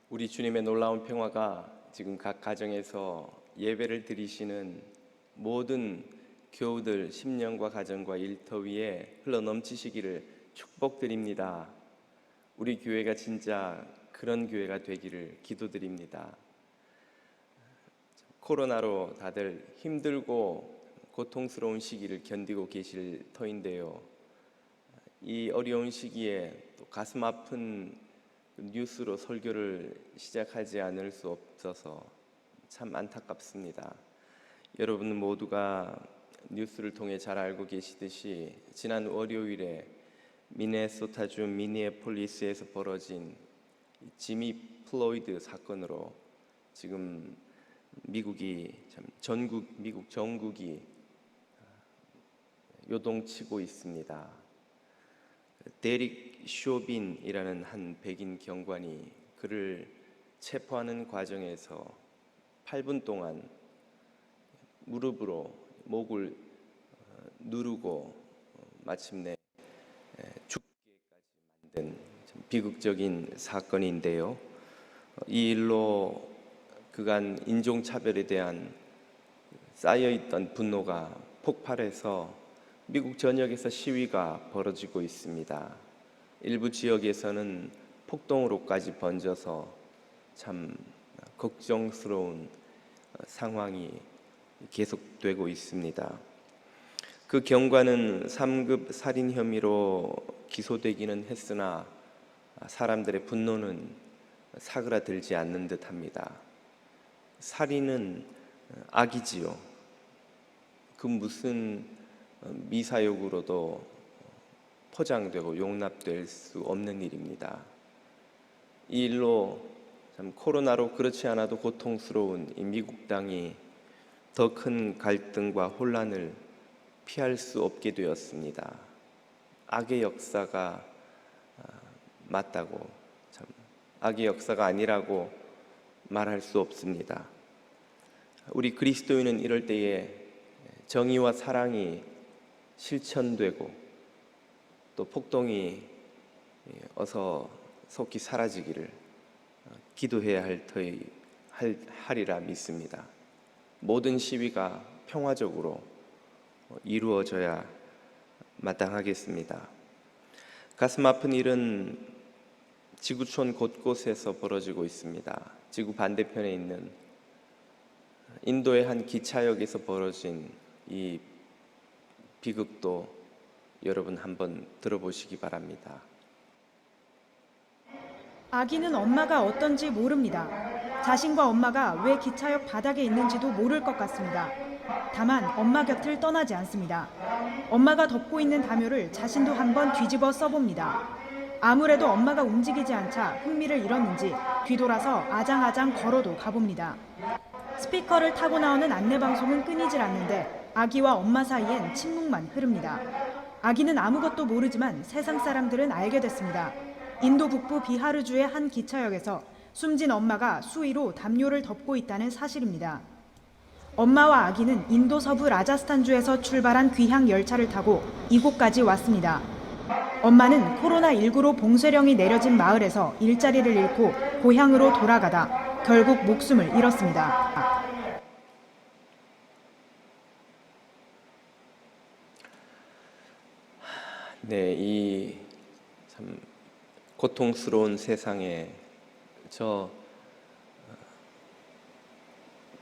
우리 주님의 놀라운 평화가 지금 각 가정에서 예배를 드리시는 모든 교우들 심령과 가정과 일터 위에 흘러넘치시기를 축복드립니다. 우리 교회가 진짜 그런 교회가 되기를 기도드립니다. 코로나로 다들 힘들고 고통스러운 시기를 견디고 계실 터인데요. 이 어려운 시기에 또 가슴 아픈 뉴스로 설교를 시작하지 않을 수 없어서 참 안타깝습니다. 여러분 모두가 뉴스를 통해 잘 알고 계시듯이 지난 월요일에 미네소타주 미니애폴리스에서 벌어진 지미 플로이드 사건으로 지금 미국 전국이 요동치고 있습니다. 데릭 쇼빈이라는 한 백인 경관이 그를 체포하는 과정에서 8분 동안 무릎으로 목을 누르고 마침내 죽게까지 만든 비극적인 사건인데요. 이 일로 그간 인종차별에 대한 쌓여있던 분노가 폭발해서 미국 전역에서 시위가 벌어지고 있습니다. 일부 지역에서는 폭동으로까지 번져서 참 걱정스러운 상황이 계속되고 있습니다. 그 경관은 3급 살인 혐의로 기소되기는 했으나 사람들의 분노는 사그라들지 않는 듯합니다. 살인은 악이지요. 그 무슨 미사역으로도 포장되고 용납될 수 없는 일입니다. 이 일로 참 코로나로 그렇지 않아도 고통스러운 이 미국 땅이 더 큰 갈등과 혼란을 피할 수 없게 되었습니다. 악의 역사가 맞다고, 참 악의 역사가 아니라고 말할 수 없습니다. 우리 그리스도인은 이럴 때에 정의와 사랑이 실천되고 또 폭동이 어서 속히 사라지기를 기도해야 하리라 믿습니다. 모든 시위가 평화적으로 이루어져야 마땅하겠습니다. 가슴 아픈 일은 지구촌 곳곳에서 벌어지고 있습니다. 지구 반대편에 있는 인도의 한 기차역에서 벌어진 이 비극도 여러분 한번 들어보시기 바랍니다. 아기는 엄마가 어떤지 모릅니다. 자신과 엄마가 왜 기차역 바닥에 있는지도 모를 것 같습니다. 다만 엄마 곁을 떠나지 않습니다. 엄마가 덮고 있는 담요를 자신도 한번 뒤집어 써봅니다. 아무래도 엄마가 움직이지 않자 흥미를 잃었는지 뒤돌아서 아장아장 걸어도 가봅니다. 스피커를 타고 나오는 안내방송은 끊이질 않는데 아기와 엄마 사이엔 침묵만 흐릅니다. 아기는 아무것도 모르지만 세상 사람들은 알게 됐습니다. 인도 북부 비하르주의 한 기차역에서 숨진 엄마가 수의로 담요를 덮고 있다는 사실입니다. 엄마와 아기는 인도 서부 라자스탄주에서 출발한 귀향 열차를 타고 이곳까지 왔습니다. 엄마는 코로나19로 봉쇄령이 내려진 마을에서 일자리를 잃고 고향으로 돌아가다 결국 목숨을 잃었습니다. 네, 이 참 고통스러운 세상에 저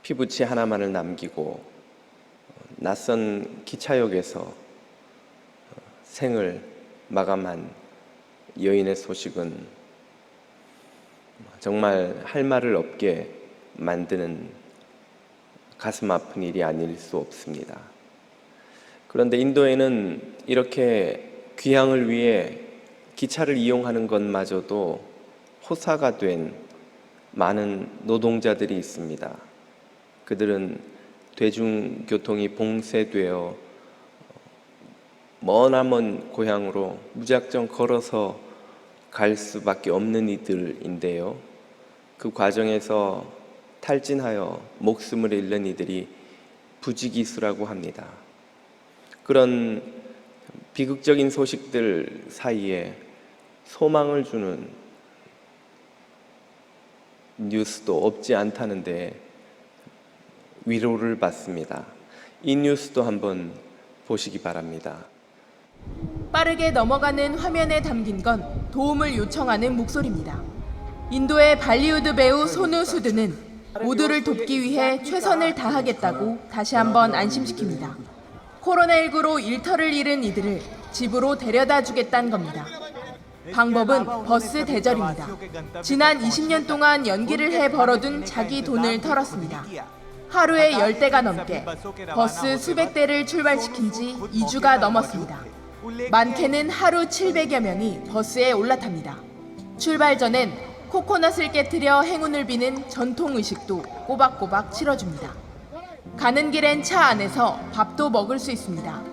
피부치 하나만을 남기고 낯선 기차역에서 생을 마감한 여인의 소식은 정말 할 말을 없게 만드는 가슴 아픈 일이 아닐 수 없습니다. 그런데 인도에는 이렇게 귀향을 위해 기차를 이용하는 것마저도 호사가 된 많은 노동자들이 있습니다. 그들은 대중교통이 봉쇄되어 머나먼 고향으로 무작정 걸어서 갈 수밖에 없는 이들인데요. 그 과정에서 탈진하여 목숨을 잃는 이들이 부지기수라고 합니다. 그런 비극적인 소식들 사이에 소망을 주는 뉴스도 없지 않다는데 위로를 받습니다. 이 뉴스도 한번 보시기 바랍니다. 빠르게 넘어가는 화면에 담긴 건 도움을 요청하는 목소리입니다. 인도의 발리우드 배우 소누 수드는 모두를 돕기 위해 최선을 다하겠다고 다시 한번 안심시킵니다. 코로나19로 일터를 잃은 이들을 집으로 데려다 주겠다는 겁니다. 방법은 버스 대절입니다. 지난 20년 동안 연기를 해 벌어둔 자기 돈을 털었습니다. 하루에 10대가 넘게 버스 수백 대를 출발시킨 지 2주가 넘었습니다. 많게는 하루 700여 명이 버스에 올라탑니다. 출발 전엔 코코넛을 깨트려 행운을 비는 전통 의식도 꼬박꼬박 치러줍니다. 가는 길엔 차 안에서 밥도 먹을 수 있습니다.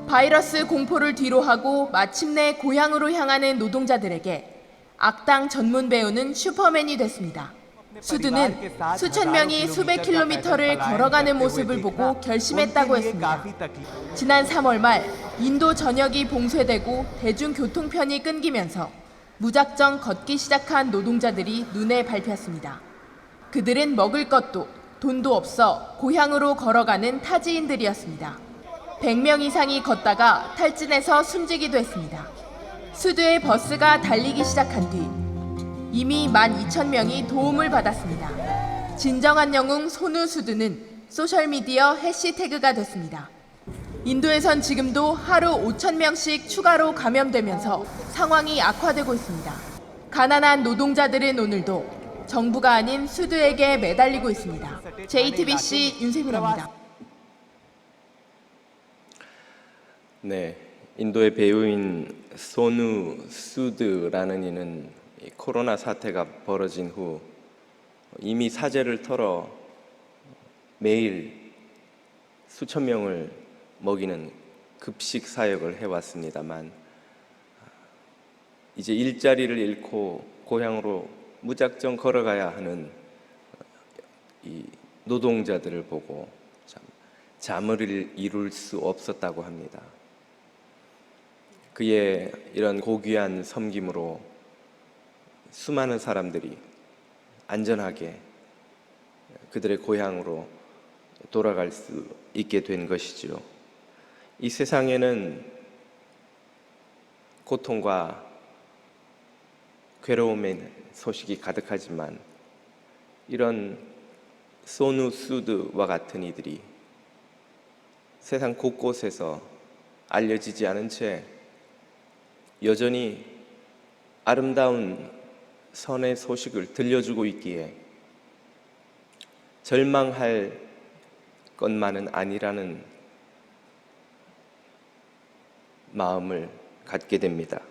바이러스 공포를 뒤로하고 마침내 고향으로 향하는 노동자들에게 악당 전문 배우는 슈퍼맨이 됐습니다. 수드는 수천 명이 수백 킬로미터를 걸어가는 모습을 보고 결심했다고 했습니다. 지난 3월 말 인도 전역이 봉쇄되고 대중교통편이 끊기면서 무작정 걷기 시작한 노동자들이 눈에 밟혔습니다. 그들은 먹을 것도 돈도 없어 고향으로 걸어가는 타지인들이었습니다. 100명 이상이 걷다가 탈진해서 숨지기도 했습니다. 수드의 버스가 달리기 시작한 뒤 이미 12,000명이 도움을 받았습니다. 진정한 영웅 소누 수드는 소셜미디어 해시태그가 됐습니다. 인도에선 지금도 하루 5,000명씩 추가로 감염되면서 상황이 악화되고 있습니다. 가난한 노동자들은 오늘도 정부가 아닌 수드에게 매달리고 있습니다. JTBC 윤세민입니다. 네, 인도의 배우인 소누 수드라는 이는 이 코로나 사태가 벌어진 후 이미 사제를 털어 매일 수천 명을 먹이는 급식 사역을 해왔습니다만 이제 일자리를 잃고 고향으로 무작정 걸어가야 하는 이 노동자들을 보고 잠을 이룰 수 없었다고 합니다. 그의 이런 고귀한 섬김으로 수많은 사람들이 안전하게 그들의 고향으로 돌아갈 수 있게 된 것이죠. 이 세상에는 고통과 괴로움의 소식이 가득하지만 이런 소누 수드와 같은 이들이 세상 곳곳에서 알려지지 않은 채 여전히 아름다운 선의 소식을 들려주고 있기에 절망할 것만은 아니라는 마음을 갖게 됩니다.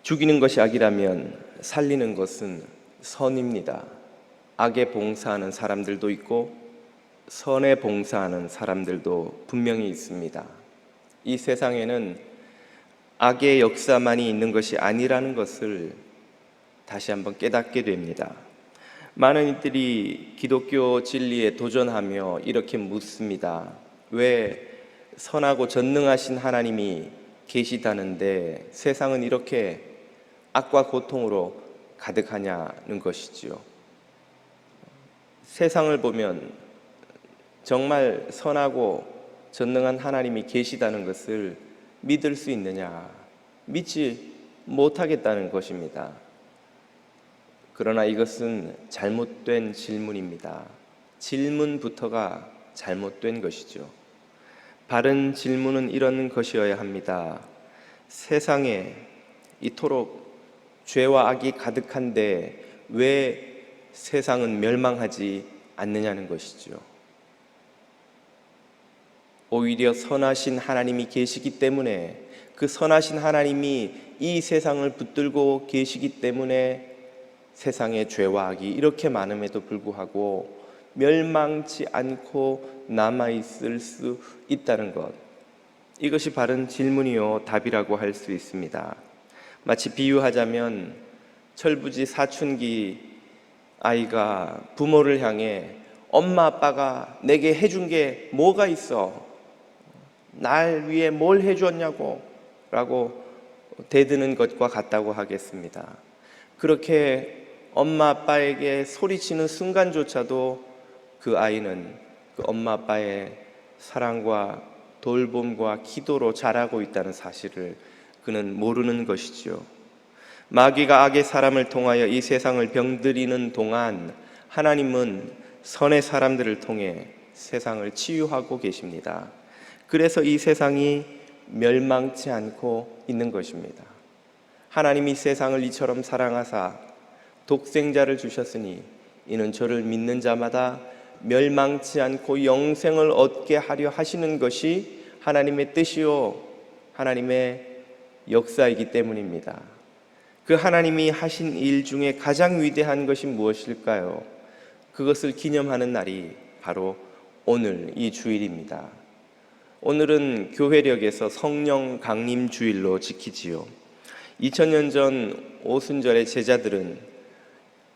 죽이는 것이 악이라면 살리는 것은 선입니다. 악에 봉사하는 사람들도 있고 선에 봉사하는 사람들도 분명히 있습니다. 이 세상에는 악의 역사만이 있는 것이 아니라는 것을 다시 한번 깨닫게 됩니다. 많은 이들이 기독교 진리에 도전하며 이렇게 묻습니다. 왜 선하고 전능하신 하나님이 계시다는데 세상은 이렇게 악과 고통으로 가득하냐는 것이지요. 세상을 보면 정말 선하고 전능한 하나님이 계시다는 것을 믿을 수 있느냐? 믿지 못하겠다는 것입니다. 그러나 이것은 잘못된 질문입니다. 질문부터가 잘못된 것이죠. 바른 질문은 이런 것이어야 합니다. 세상에 이토록 죄와 악이 가득한데 왜 세상은 멸망하지 않느냐는 것이죠. 오히려 선하신 하나님이 계시기 때문에 그 선하신 하나님이 이 세상을 붙들고 계시기 때문에 세상의 죄와 악이 이렇게 많음에도 불구하고 멸망치 않고 남아있을 수 있다는 것, 이것이 바른 질문이요 답이라고 할 수 있습니다. 마치 비유하자면 철부지 사춘기 아이가 부모를 향해 엄마 아빠가 내게 해준 게 뭐가 있어? 날 위해 뭘 해주었냐고 라고 대드는 것과 같다고 하겠습니다. 그렇게 엄마 아빠에게 소리치는 순간조차도 그 아이는 그 엄마 아빠의 사랑과 돌봄과 기도로 자라고 있다는 사실을 그는 모르는 것이지요. 마귀가 악의 사람을 통하여 이 세상을 병들이는 동안 하나님은 선의 사람들을 통해 세상을 치유하고 계십니다. 그래서 이 세상이 멸망치 않고 있는 것입니다. 하나님이 세상을 이처럼 사랑하사 독생자를 주셨으니 이는 저를 믿는 자마다 멸망치 않고 영생을 얻게 하려 하시는 것이 하나님의 뜻이요 하나님의 역사이기 때문입니다. 그 하나님이 하신 일 중에 가장 위대한 것이 무엇일까요? 그것을 기념하는 날이 바로 오늘 이 주일입니다. 오늘은 교회력에서 성령 강림 주일로 지키지요. 2000년 전 오순절의 제자들은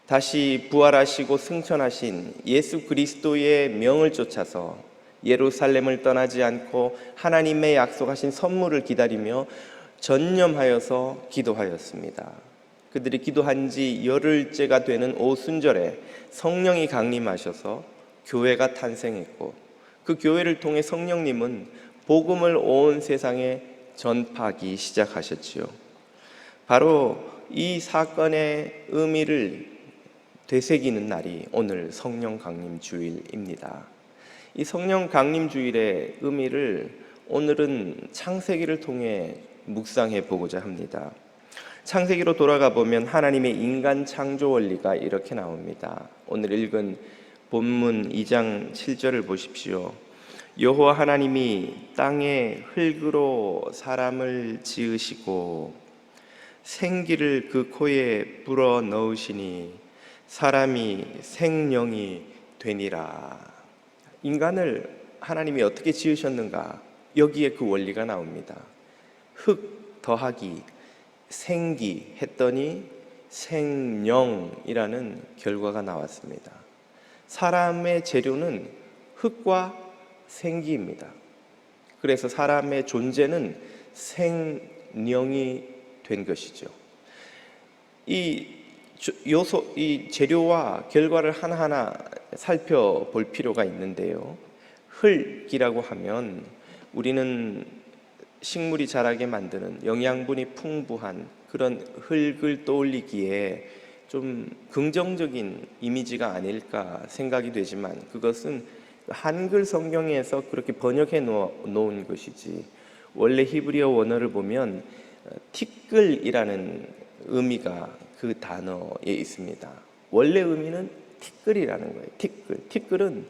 다시 부활하시고 승천하신 예수 그리스도의 명을 쫓아서 예루살렘을 떠나지 않고 하나님의 약속하신 선물을 기다리며 전념하여서 기도하였습니다. 그들이 기도한 지 열흘째가 되는 오순절에 성령이 강림하셔서 교회가 탄생했고 그 교회를 통해 성령님은 복음을 온 세상에 전파하기 시작하셨지요. 바로 이 사건의 의미를 되새기는 날이 오늘 성령 강림 주일입니다. 이 성령 강림 주일의 의미를 오늘은 창세기를 통해 묵상해 보고자 합니다. 창세기로 돌아가 보면 하나님의 인간 창조 원리가 이렇게 나옵니다. 오늘 읽은 본문 2장 7절을 보십시오. 여호와 하나님이 땅에 흙으로 사람을 지으시고 생기를 그 코에 불어 넣으시니 사람이 생령이 되니라. 인간을 하나님이 어떻게 지으셨는가? 여기에 그 원리가 나옵니다. 흙 더하기 생기 했더니 생령이라는 결과가 나왔습니다. 사람의 재료는 흙과 생기입니다. 그래서 사람의 존재는 생령이 된 것이죠. 이 재료와 결과를 하나하나 살펴볼 필요가 있는데요. 흙이라고 하면 우리는 식물이 자라게 만드는 영양분이 풍부한 그런 흙을 떠올리기에 좀 긍정적인 이미지가 아닐까 생각이 되지만 그것은 한글 성경에서 그렇게 번역해 놓은 것이지 원래 히브리어 원어를 보면 티끌이라는 의미가 그 단어에 있습니다. 원래 의미는 티끌이라는 거예요. 티끌은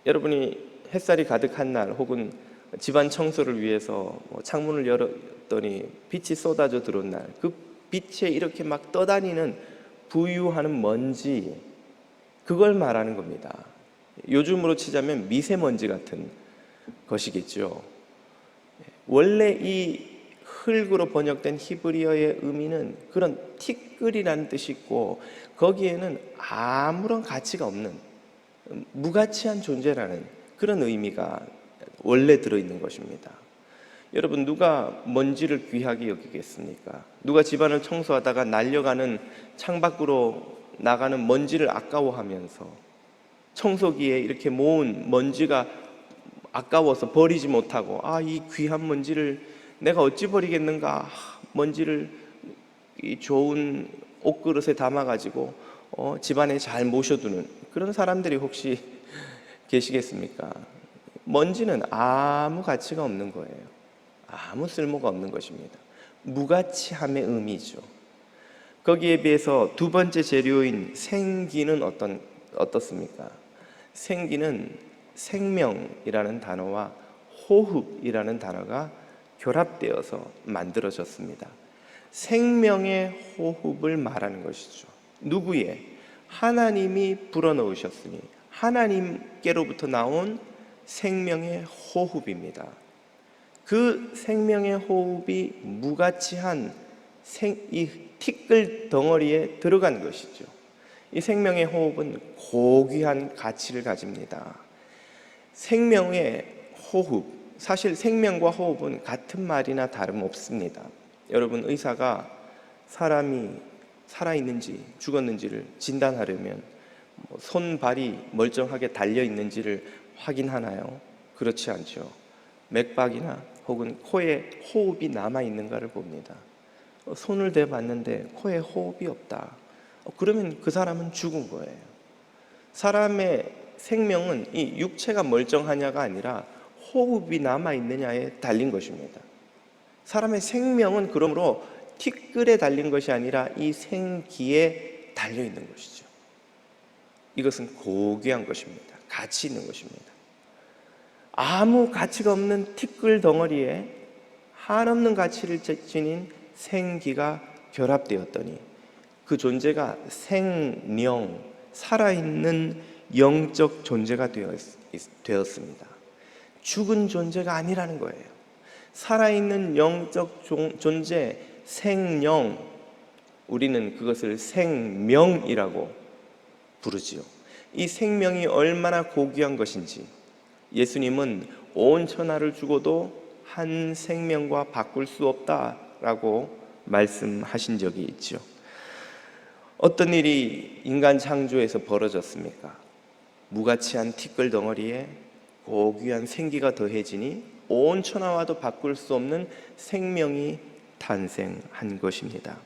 여러분이 햇살이 가득한 날 혹은 집안 청소를 위해서 창문을 열었더니 빛이 쏟아져 들어온 날, 그 빛에 이렇게 막 떠다니는 부유하는 먼지, 그걸 말하는 겁니다. 요즘으로 치자면 미세먼지 같은 것이겠죠. 원래 이 흙으로 번역된 히브리어의 의미는 그런 티끌이라는 뜻이 있고 거기에는 아무런 가치가 없는 무가치한 존재라는 그런 의미가 원래 들어있는 것입니다. 여러분, 누가 먼지를 귀하게 여기겠습니까? 누가 집안을 청소하다가 날려가는 창밖으로 나가는 먼지를 아까워하면서 청소기에 이렇게 모은 먼지가 아까워서 버리지 못하고 이 귀한 먼지를 내가 어찌 버리겠는가, 먼지를 이 좋은 옷그릇에 담아가지고 집안에 잘 모셔두는 그런 사람들이 혹시 계시겠습니까? 먼지는 아무 가치가 없는 거예요. 아무 쓸모가 없는 것입니다. 무가치함의 의미죠. 거기에 비해서 두 번째 재료인 생기는 어떻습니까? 생기는 생명이라는 단어와 호흡이라는 단어가 결합되어서 만들어졌습니다. 생명의 호흡을 말하는 것이죠. 누구의? 하나님이 불어넣으셨으니 하나님께로부터 나온 생명의 호흡입니다. 그 생명의 호흡이 무가치한 이 티끌 덩어리에 들어간 것이죠. 이 생명의 호흡은 고귀한 가치를 가집니다. 생명의 호흡, 사실 생명과 호흡은 같은 말이나 다름없습니다. 여러분, 의사가 사람이 살아있는지 죽었는지를 진단하려면 손발이 멀쩡하게 달려있는지를 확인하나요? 그렇지 않죠. 맥박이나 혹은 코에 호흡이 남아있는가를 봅니다. 손을 대봤는데 코에 호흡이 없다. 그러면 그 사람은 죽은 거예요. 사람의 생명은 이 육체가 멀쩡하냐가 아니라 호흡이 남아있느냐에 달린 것입니다. 사람의 생명은 그러므로 티끌에 달린 것이 아니라 이 생기에 달려있는 것이죠. 이것은 고귀한 것입니다. 가치 있는 것입니다. 아무 가치가 없는 티끌 덩어리에 한없는 가치를 지닌 생기가 결합되었더니 그 존재가 생명, 살아있는 영적 존재가 되었습니다. 죽은 존재가 아니라는 거예요. 살아있는 영적 존재, 생령, 우리는 그것을 생명이라고 부르지요. 이 생명이 얼마나 고귀한 것인지 예수님은 온 천하를 주고도 한 생명과 바꿀 수 없다라고 말씀하신 적이 있죠. 어떤 일이 인간 창조에서 벌어졌습니까? 무가치한 티끌 덩어리에 고귀한 생기가 더해지니 온 천하와도 바꿀 수 없는 생명이 탄생한 것입니다.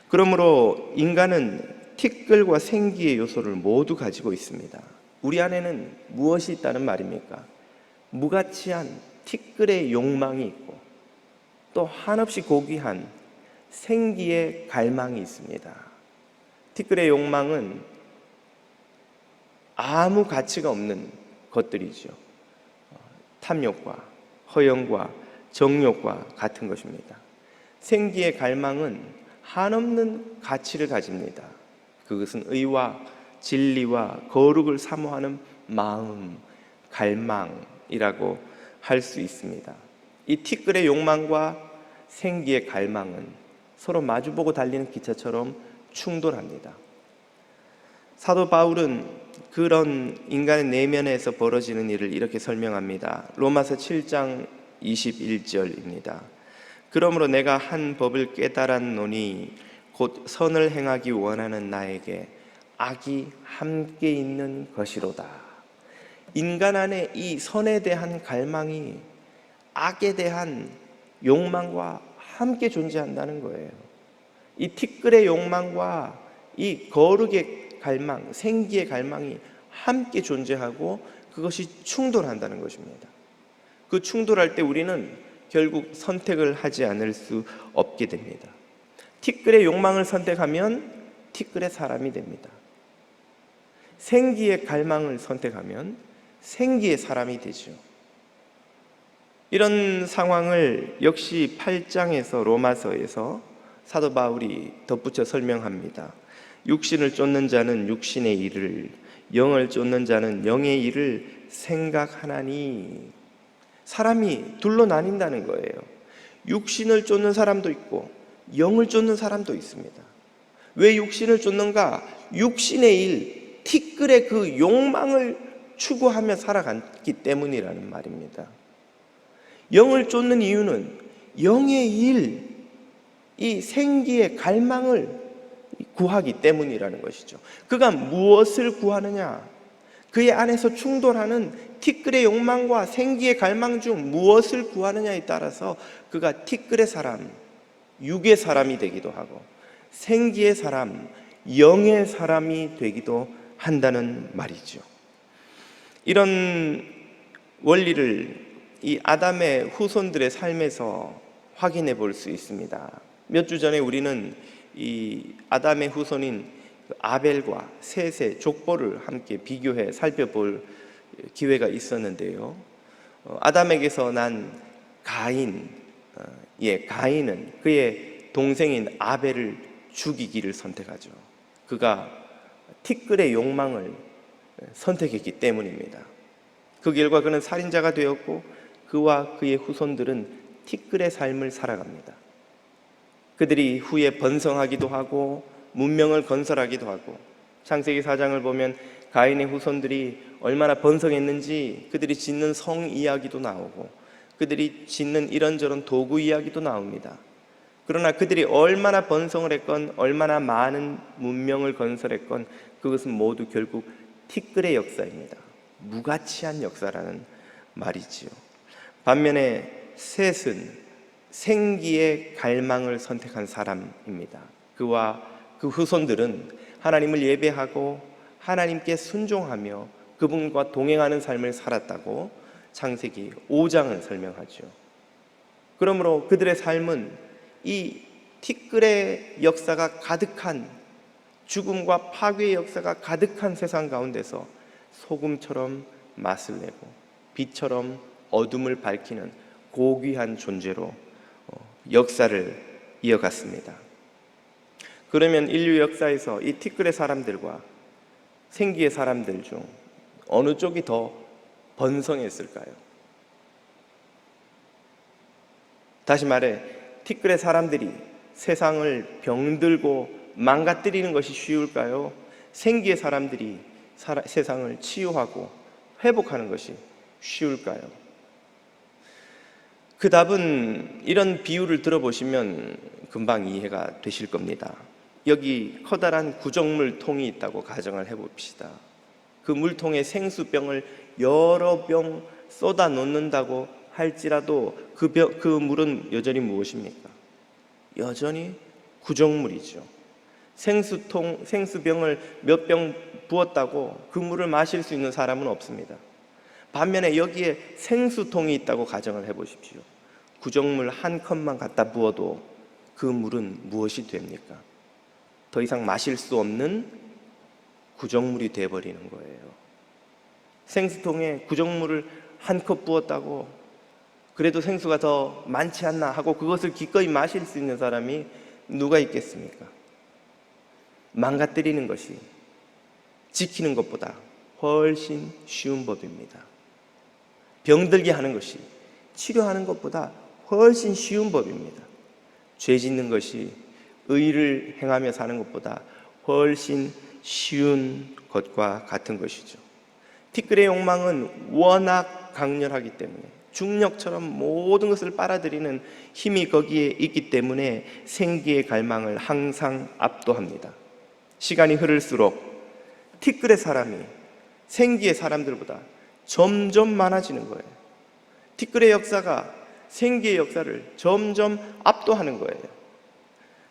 그러므로 인간은 티끌과 생기의 요소를 모두 가지고 있습니다. 우리 안에는 무엇이 있다는 말입니까? 무가치한 티끌의 욕망이 있고 또 한없이 고귀한 생기의 갈망이 있습니다. 티끌의 욕망은 아무 가치가 없는 것들이죠. 탐욕과 허영과 정욕과 같은 것입니다. 생기의 갈망은 한없는 가치를 가집니다. 그것은 의와 진리와 거룩을 사모하는 마음, 갈망이라고 할 수 있습니다. 이 티끌의 욕망과 생기의 갈망은 서로 마주보고 달리는 기차처럼 충돌합니다. 사도 바울은 그런 인간의 내면에서 벌어지는 일을 이렇게 설명합니다. 로마서 7장 21절입니다. 그러므로 내가 한 법을 깨달았노니 곧 선을 행하기 원하는 나에게 악이 함께 있는 것이로다. 인간 안에 이 선에 대한 갈망이 악에 대한 욕망과 함께 존재한다는 거예요. 이 티끌의 욕망과 이 거룩의 갈망, 생기의 갈망이 함께 존재하고 그것이 충돌한다는 것입니다. 그 충돌할 때 우리는 결국 선택을 하지 않을 수 없게 됩니다. 티끌의 욕망을 선택하면 티끌의 사람이 됩니다. 생기의 갈망을 선택하면 생기의 사람이 되죠. 이런 상황을 역시 8장에서 로마서에서 사도 바울이 덧붙여 설명합니다. 육신을 쫓는 자는 육신의 일을, 영을 쫓는 자는 영의 일을 생각하나니. 사람이 둘로 나뉜다는 거예요. 육신을 쫓는 사람도 있고 영을 쫓는 사람도 있습니다. 왜 육신을 쫓는가? 육신의 일, 티끌의 그 욕망을 추구하며 살아갔기 때문이라는 말입니다. 영을 쫓는 이유는 영의 일, 이 생기의 갈망을 구하기 때문이라는 것이죠. 그가 무엇을 구하느냐? 그의 안에서 충돌하는 티끌의 욕망과 생기의 갈망 중 무엇을 구하느냐에 따라서 그가 티끌의 사람, 육의 사람이 되기도 하고 생기의 사람, 영의 사람이 되기도 한다는 말이죠. 이런 원리를 이 아담의 후손들의 삶에서 확인해 볼 수 있습니다. 몇 주 전에 우리는 이 아담의 후손인 아벨과 셋의 족보를 함께 비교해 살펴볼 기회가 있었는데요. 아담에게서 난 가인은 그의 동생인 아벨을 죽이기를 선택하죠. 그가 티끌의 욕망을 선택했기 때문입니다. 그 결과 그는 살인자가 되었고 그와 그의 후손들은 티끌의 삶을 살아갑니다. 그들이 후에 번성하기도 하고 문명을 건설하기도 하고, 창세기 4장을 보면 가인의 후손들이 얼마나 번성했는지 그들이 짓는 성 이야기도 나오고 그들이 짓는 이런저런 도구 이야기도 나옵니다. 그러나 그들이 얼마나 번성을 했건 얼마나 많은 문명을 건설했건 그것은 모두 결국 티끌의 역사입니다. 무가치한 역사라는 말이지요. 반면에 셋은 생기의 갈망을 선택한 사람입니다. 그와 그 후손들은 하나님을 예배하고 하나님께 순종하며 그분과 동행하는 삶을 살았다고 창세기 5장은 설명하죠. 그러므로 그들의 삶은 이 티끌의 역사가 가득한, 죽음과 파괴의 역사가 가득한 세상 가운데서 소금처럼 맛을 내고 빛처럼 어둠을 밝히는 고귀한 존재로 역사를 이어갔습니다. 그러면 인류 역사에서 이 티끌의 사람들과 생기의 사람들 중 어느 쪽이 더 번성했을까요? 다시 말해, 티끌의 사람들이 세상을 병들고 망가뜨리는 것이 쉬울까요? 생기의 사람들이 세상을 치유하고 회복하는 것이 쉬울까요? 그 답은 이런 비유를 들어보시면 금방 이해가 되실 겁니다. 여기 커다란 구정물 통이 있다고 가정을 해봅시다. 그 물통에 생수병을 여러 병 쏟아 놓는다고 할지라도 그 물은 여전히 무엇입니까? 여전히 구정물이죠. 생수병을 몇 병 부었다고 그 물을 마실 수 있는 사람은 없습니다. 반면에 여기에 생수통이 있다고 가정을 해보십시오. 구정물 한 컵만 갖다 부어도 그 물은 무엇이 됩니까? 더 이상 마실 수 없는 구정물이 되어버리는 거예요. 생수통에 구정물을 한 컵 부었다고 그래도 생수가 더 많지 않나 하고 그것을 기꺼이 마실 수 있는 사람이 누가 있겠습니까? 망가뜨리는 것이 지키는 것보다 훨씬 쉬운 법입니다. 병들게 하는 것이 치료하는 것보다 훨씬 쉬운 법입니다. 죄 짓는 것이 의를 행하며 사는 것보다 훨씬 쉬운 것과 같은 것이죠. 티끌의 욕망은 워낙 강렬하기 때문에 중력처럼 모든 것을 빨아들이는 힘이 거기에 있기 때문에 생기의 갈망을 항상 압도합니다. 시간이 흐를수록 티끌의 사람이 생기의 사람들보다 점점 많아지는 거예요. 티끌의 역사가 생기의 역사를 점점 압도하는 거예요.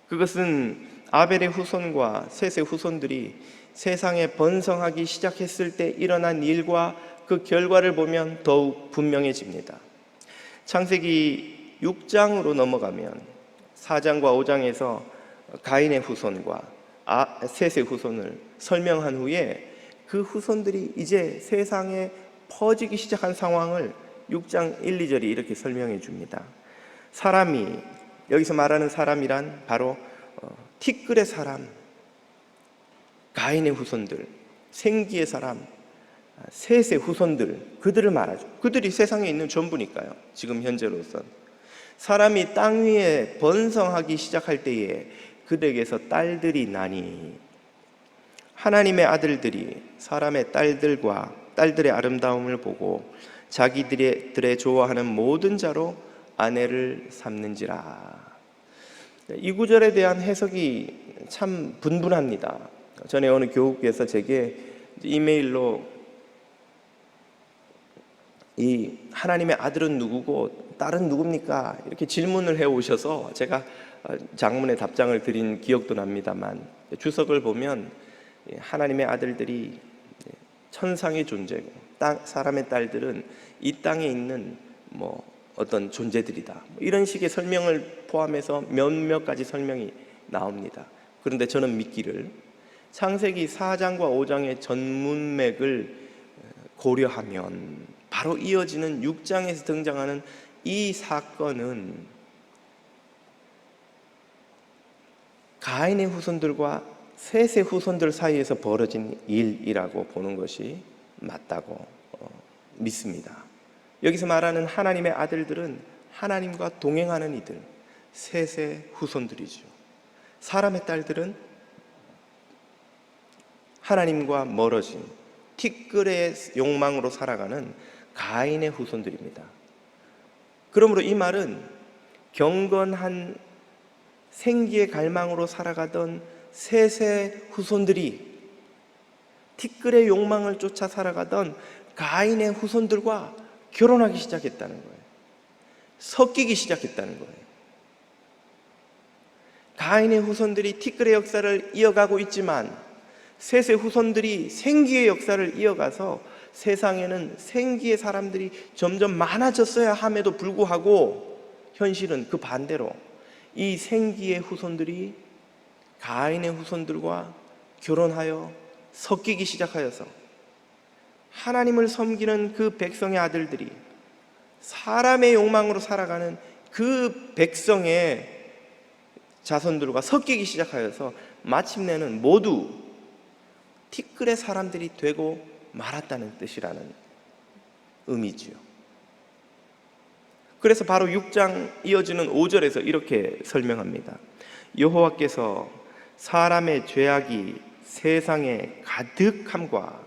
그것은 아벨의 후손과 셋의 후손들이 세상에 번성하기 시작했을 때 일어난 일과 그 결과를 보면 더욱 분명해집니다. 창세기 6장으로 넘어가면 4장과 5장에서 가인의 후손과 셋의 후손을 설명한 후에 그 후손들이 이제 세상에 퍼지기 시작한 상황을 6장 1, 2절이 이렇게 설명해 줍니다. 사람이, 여기서 말하는 사람이란 바로 티끌의 사람, 가인의 후손들, 생기의 사람, 셋의 후손들, 그들을 말하죠. 그들이 세상에 있는 전부니까요. 지금 현재로선 사람이 땅 위에 번성하기 시작할 때에 그들에게서 딸들이 나니 하나님의 아들들이 사람의 딸들과 딸들의 아름다움을 보고 자기들의 좋아하는 모든 자로 아내를 삼는지라. 이 구절에 대한 해석이 참 분분합니다. 전에 어느 교우께서 제게 이메일로 이 하나님의 아들은 누구고 딸은 누굽니까? 이렇게 질문을 해오셔서 제가 장문의 답장을 드린 기억도 납니다만, 주석을 보면 하나님의 아들들이 천상의 존재고 사람의 딸들은 이 땅에 있는 어떤 존재들이다, 이런 식의 설명을 포함해서 몇몇 가지 설명이 나옵니다. 그런데 저는 믿기를 창세기 4장과 5장의 전문맥을 고려하면 바로 이어지는 6장에서 등장하는 이 사건은 가인의 후손들과 셋의 후손들 사이에서 벌어진 일이라고 보는 것이 맞다고 믿습니다. 여기서 말하는 하나님의 아들들은 하나님과 동행하는 이들, 셋의 후손들이죠. 사람의 딸들은 하나님과 멀어진 티끌의 욕망으로 살아가는 가인의 후손들입니다. 그러므로 이 말은 경건한 생기의 갈망으로 살아가던 셋의 후손들이 티끌의 욕망을 쫓아 살아가던 가인의 후손들과 결혼하기 시작했다는 거예요. 섞이기 시작했다는 거예요. 가인의 후손들이 티끌의 역사를 이어가고 있지만 셋의 후손들이 생기의 역사를 이어가서 세상에는 생기의 사람들이 점점 많아졌어야 함에도 불구하고 현실은 그 반대로 이 생기의 후손들이 가인의 후손들과 결혼하여 섞이기 시작하여서 하나님을 섬기는 그 백성의 아들들이 사람의 욕망으로 살아가는 그 백성의 자손들과 섞이기 시작하여서 마침내는 모두 티끌의 사람들이 되고 말았다는 뜻이라는 의미지요. 그래서 바로 6장 이어지는 5절에서 이렇게 설명합니다. 여호와께서 사람의 죄악이 세상에 가득함과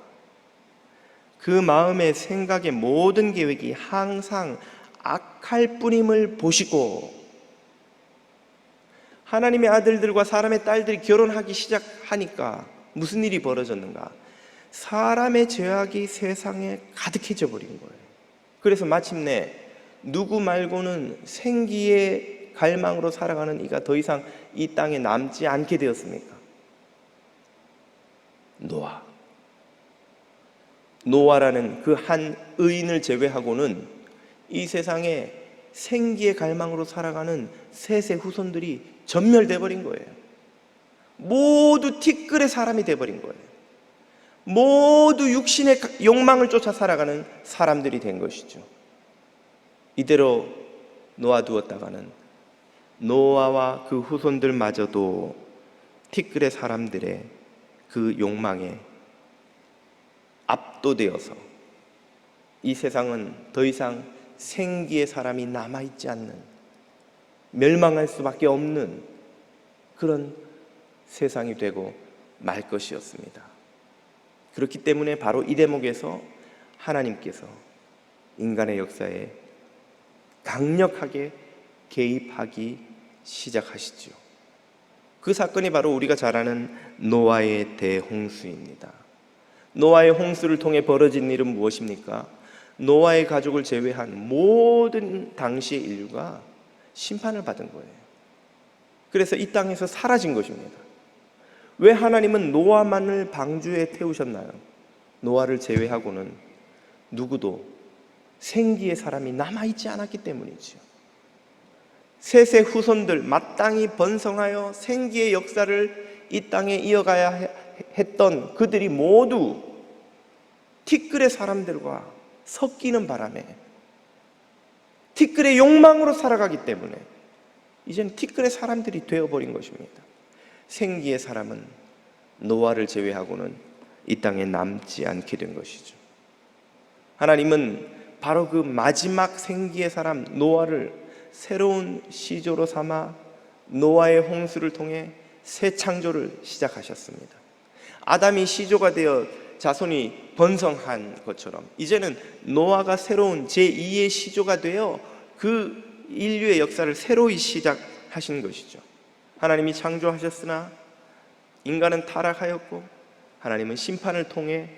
그 마음의 생각의 모든 계획이 항상 악할 뿐임을 보시고, 하나님의 아들들과 사람의 딸들이 결혼하기 시작하니까 무슨 일이 벌어졌는가? 사람의 죄악이 세상에 가득해져 버린 거예요. 그래서 마침내 누구 말고는 생기의 갈망으로 살아가는 이가 더 이상 이 땅에 남지 않게 되었습니까? 노아라는 그 한 의인을 제외하고는 이 세상에 생기의 갈망으로 살아가는 셋의 후손들이 전멸돼 버린 거예요. 모두 티끌의 사람이 돼 버린 거예요. 모두 육신의 욕망을 쫓아 살아가는 사람들이 된 것이죠. 이대로 놓아두었다가는 노아와 그 후손들마저도 티끌의 사람들의 그 욕망에 압도되어서 이 세상은 더 이상 생기의 사람이 남아있지 않는, 멸망할 수밖에 없는 그런 세상이 되고 말 것이었습니다. 그렇기 때문에 바로 이 대목에서 하나님께서 인간의 역사에 강력하게 개입하기 시작하시죠. 그 사건이 바로 우리가 잘 아는 노아의 대홍수입니다. 노아의 홍수를 통해 벌어진 일은 무엇입니까? 노아의 가족을 제외한 모든 당시의 인류가 심판을 받은 거예요. 그래서 이 땅에서 사라진 것입니다. 왜 하나님은 노아만을 방주에 태우셨나요? 노아를 제외하고는 누구도 생기의 사람이 남아있지 않았기 때문이지요. 셋의 후손들 마땅히 번성하여 생기의 역사를 이 땅에 이어가야 했던 그들이 모두 티끌의 사람들과 섞이는 바람에 티끌의 욕망으로 살아가기 때문에 이제는 티끌의 사람들이 되어버린 것입니다. 생기의 사람은 노아를 제외하고는 이 땅에 남지 않게 된 것이죠. 하나님은 바로 그 마지막 생기의 사람 노아를 새로운 시조로 삼아 노아의 홍수를 통해 새 창조를 시작하셨습니다. 아담이 시조가 되어 자손이 번성한 것처럼 이제는 노아가 새로운 제2의 시조가 되어 그 인류의 역사를 새로이 시작하신 것이죠. 하나님이 창조하셨으나 인간은 타락하였고 하나님은 심판을 통해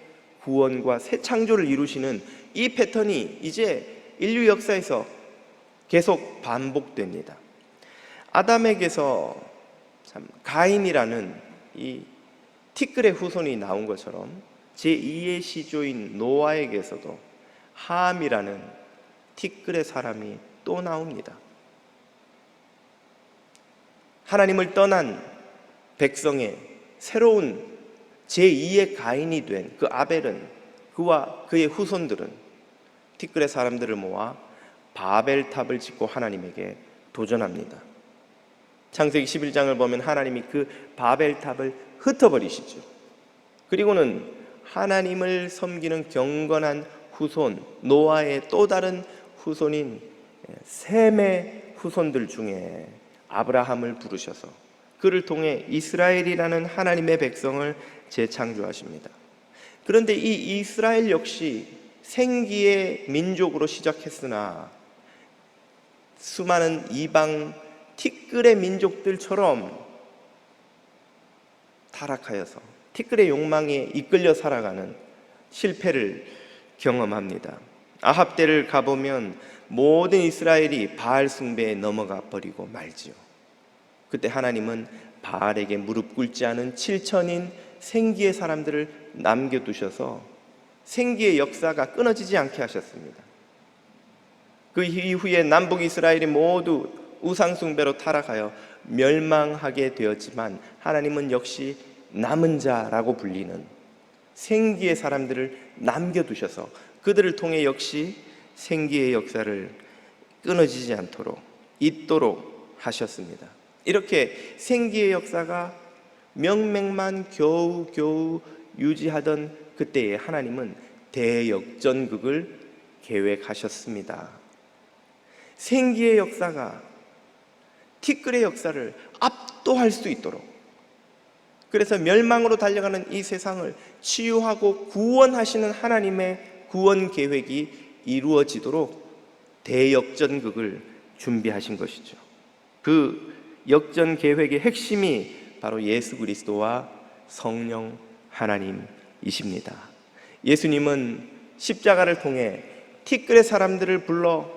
구원과 새 창조를 이루시는 이 패턴이 이제 인류 역사에서 계속 반복됩니다. 아담에게서 참 가인이라는 이 티끌의 후손이 나온 것처럼 제2의 시조인 노아에게서도 함이라는 티끌의 사람이 또 나옵니다. 하나님을 떠난 백성의 새로운 제2의 가인이 된 그 아벨은, 그와 그의 후손들은 티끌의 사람들을 모아 바벨탑을 짓고 하나님에게 도전합니다. 창세기 11장을 보면 하나님이 그 바벨탑을 흩어버리시죠. 그리고는 하나님을 섬기는 경건한 후손 노아의 또 다른 후손인 셈의 후손들 중에 아브라함을 부르셔서 그를 통해 이스라엘이라는 하나님의 백성을 재창조하십니다. 그런데 이 이스라엘 역시 생기의 민족으로 시작했으나 수많은 이방 티끌의 민족들처럼 타락하여서 티끌의 욕망에 이끌려 살아가는 실패를 경험합니다. 아합 때를 가보면 모든 이스라엘이 바알 숭배에 넘어가 버리고 말지요. 그때 하나님은 바알에게 무릎 꿇지 않은 7천인 생기의 사람들을 남겨두셔서 생기의 역사가 끊어지지 않게 하셨습니다. 그 이후에 남북 이스라엘이 모두 우상 숭배로 타락하여 멸망하게 되었지만 하나님은 역시 남은 자라고 불리는 생기의 사람들을 남겨두셔서 그들을 통해 역시 생기의 역사를 끊어지지 않도록 있도록 하셨습니다. 이렇게 생기의 역사가 명맥만 겨우 유지하던 그때에 하나님은 대역전극을 계획하셨습니다. 생기의 역사가 티끌의 역사를 압도할 수 있도록, 그래서 멸망으로 달려가는 이 세상을 치유하고 구원하시는 하나님의 구원 계획이 이루어지도록 대역전극을 준비하신 것이죠. 그 역전 계획의 핵심이 바로 예수 그리스도와 성령 하나님이십니다. 예수님은 십자가를 통해 티끌의 사람들을 불러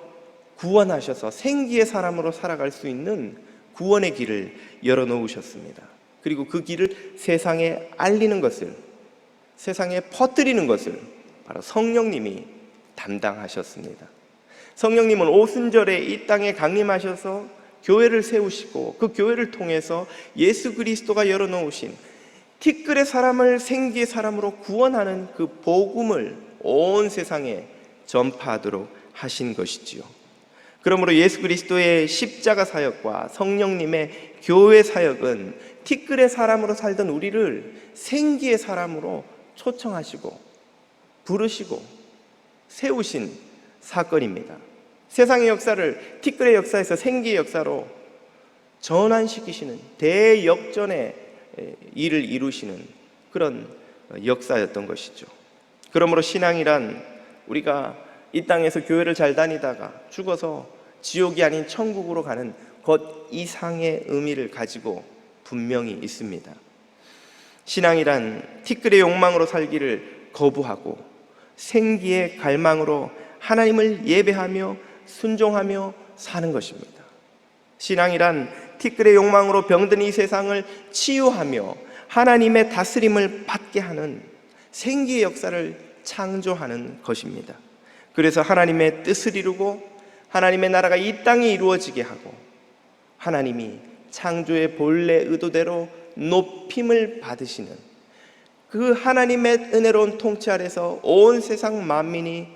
구원하셔서 생기의 사람으로 살아갈 수 있는 구원의 길을 열어놓으셨습니다. 그리고 그 길을 세상에 알리는 것을, 세상에 퍼뜨리는 것을 바로 성령님이 담당하셨습니다. 성령님은 오순절에 이 땅에 강림하셔서 교회를 세우시고 그 교회를 통해서 예수 그리스도가 열어놓으신 티끌의 사람을 생기의 사람으로 구원하는 그 복음을 온 세상에 전파하도록 하신 것이지요. 그러므로 예수 그리스도의 십자가 사역과 성령님의 교회 사역은 티끌의 사람으로 살던 우리를 생기의 사람으로 초청하시고 부르시고 세우신 사건입니다. 세상의 역사를 티끌의 역사에서 생기의 역사로 전환시키시는 대역전의 일을 이루시는 그런 역사였던 것이죠. 그러므로 신앙이란 우리가 이 땅에서 교회를 잘 다니다가 죽어서 지옥이 아닌 천국으로 가는 것 이상의 의미를 가지고 분명히 있습니다. 신앙이란 티끌의 욕망으로 살기를 거부하고 생기의 갈망으로 하나님을 예배하며 순종하며 사는 것입니다. 신앙이란 티끌의 욕망으로 병든 이 세상을 치유하며 하나님의 다스림을 받게 하는 생기의 역사를 창조하는 것입니다. 그래서 하나님의 뜻을 이루고 하나님의 나라가 이 땅에 이루어지게 하고 하나님이 창조의 본래 의도대로 높임을 받으시는 그 하나님의 은혜로운 통치 아래서 온 세상 만민이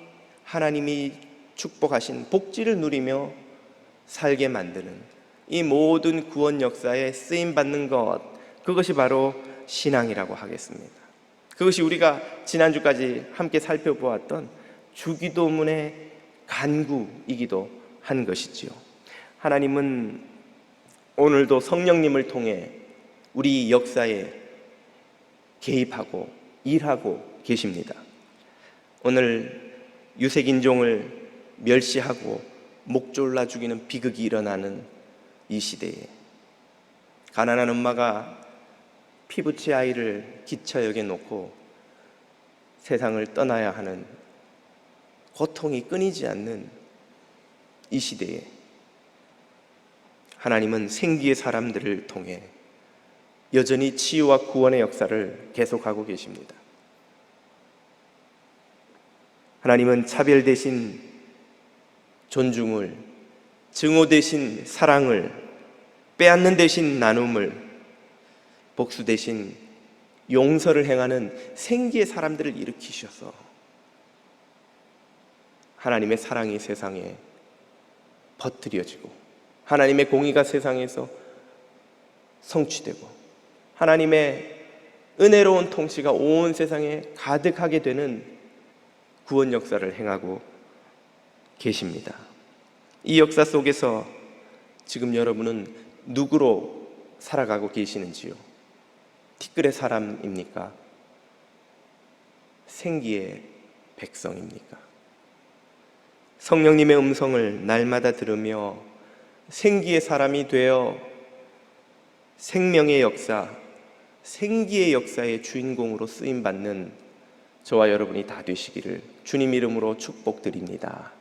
하나님이 축복하신 복지를 누리며 살게 만드는 이 모든 구원 역사에 쓰임받는 것, 그것이 바로 신앙이라고 하겠습니다. 그것이 우리가 지난주까지 함께 살펴보았던 주기도문의 간구이기도 한 것이지요. 하나님은 오늘도 성령님을 통해 우리 역사에 개입하고 일하고 계십니다. 오늘 유색인종을 멸시하고 목 졸라 죽이는 비극이 일어나는 이 시대에 가난한 엄마가 피부치 아이를 기차역에 놓고 세상을 떠나야 하는 고통이 끊이지 않는 이 시대에 하나님은 생기의 사람들을 통해 여전히 치유와 구원의 역사를 계속하고 계십니다. 하나님은 차별 대신 존중을, 증오 대신 사랑을, 빼앗는 대신 나눔을, 복수 대신 용서를 행하는 생기의 사람들을 일으키셔서 하나님의 사랑이 세상에 퍼뜨려지고 하나님의 공의가 세상에서 성취되고 하나님의 은혜로운 통치가 온 세상에 가득하게 되는 구원 역사를 행하고 계십니다. 이 역사 속에서 지금 여러분은 누구로 살아가고 계시는지요? 티끌의 사람입니까? 생기의 백성입니까? 성령님의 음성을 날마다 들으며 생기의 사람이 되어 생명의 역사, 생기의 역사의 주인공으로 쓰임받는 저와 여러분이 다 되시기를 주님 이름으로 축복드립니다.